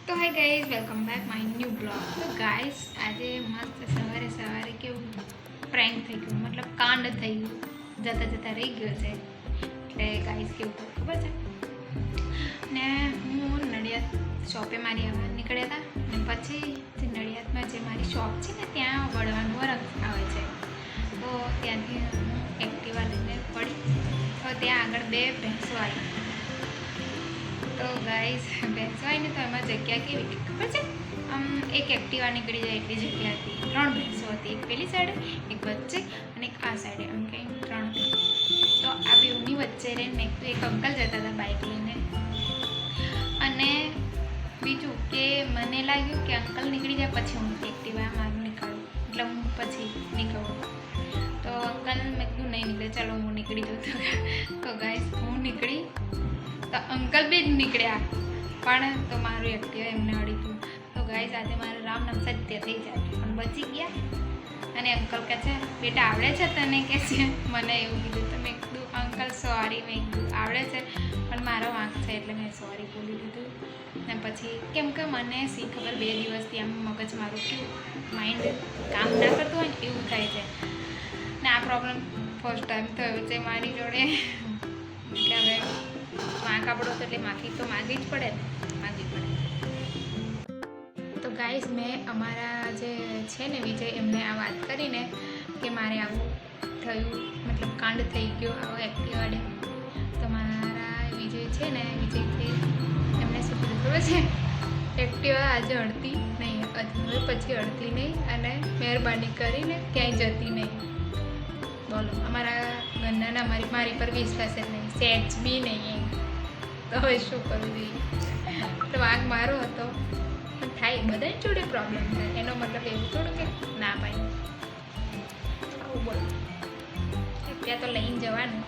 તો hi guys, welcome back my new blog. તો guys, આજે મસ્ત સવારે સવારે કેવું પ્રેન્ક થઈ ગયું, મતલબ કાંડ થઈ ગયું, જતાં જતાં રહી ગયો છે. એટલે ગાઈઝ કેવું થયું ખબર છે ને, હું નડિયાદ શોપે મારી આવવા નીકળ્યા હતા ને પછી જે નડિયાદમાં જે મારી શોપ છે ને ત્યાં વળવાનું વરસ આવે છે. તો ત્યાંથી હું એક્ટિવા લઈને પડી. તો ત્યાં આગળ બે ભેંસો આવી. તો ગાઈઝ ભેંસો આવીને તો એમાં જગ્યા કેવી ખબર છે, એક એક્ટિવા નીકળી જાય એટલી જગ્યા હતી. 3 ભેંસો હતી, એક પેલી સાઈડે, એક વચ્ચે અને એક આ સાઈડે, એમ કંઈ 3 હતી. તો આ બેઉની વચ્ચે રહીને એક અંકલ જતા હતા બાઇક લઈને. અને બીજું કે મને લાગ્યું કે અંકલ નીકળી જાય પછી હું એક્ટિવા મારું નીકળું, એટલે હું પછી નીકળું. તો અંકલ મેં કીધું નહીં નીકળે, ચાલો હું નીકળી જઉં. તો ગાઈઝ હું નીકળી તો અંકલ બી નીકળ્યા, પણ તો મારું એક્ટિવા એમને અડી ગયું. તો ગાઈઝ આજે મારું રામ નામ સત્ય થઈ જાય, પણ બચી ગયા. અને અંકલ કહે છે, બેટા આવડે છે તને? કે છે મને એવું કીધું. તો મેં કીધું અંકલ સોરી, મેં કીધું આવડે છે પણ મારો વાંક છે એટલે મેં સોરી બોલી દીધું. ને પછી કેમ કે મને શી ખબર 2 દિવસથી આમ મગજ મારું કેવું માઇન્ડ કામ ના કરતું હોય ને એવું થાય છે. ને આ પ્રોબ્લેમ ફર્સ્ટ ટાઈમ થયો છે મારી જોડે. એટલે હવે વાંક આપણો તો એટલે માફી તો માગવી જ પડે ને, માગવી પડે. તો ગાઈઝ મેં અમારા જે છે ને વિજય, એમને આ વાત કરીને કે મારે આવું થયું, મતલબ કાંડ થઈ ગયો આવો એક્ટિવાડે. તો મારા વિજય છે ને, વિજયથી એમને શું કીધું ખબર છે, એક્ટિવા આજે અડતી નહીં, હવે પછી અડતી નહીં, અને મહેરબાની કરીને ક્યાંય જતી નહીં. બોલો, અમારા ઘરનાના મારી પર વિશ્વાસ જ નહીં, સેજ બી નહીં. તો હવે શું કરવું જોઈએ? તો વાંક મારો હતો, પણ થાય, બધાની જોડે પ્રોબ્લેમ થાય, એનો મતલબ એવું થોડું કે ના ભાઈ આવું બોલો. ત્યાં તો લઈને જવાનું.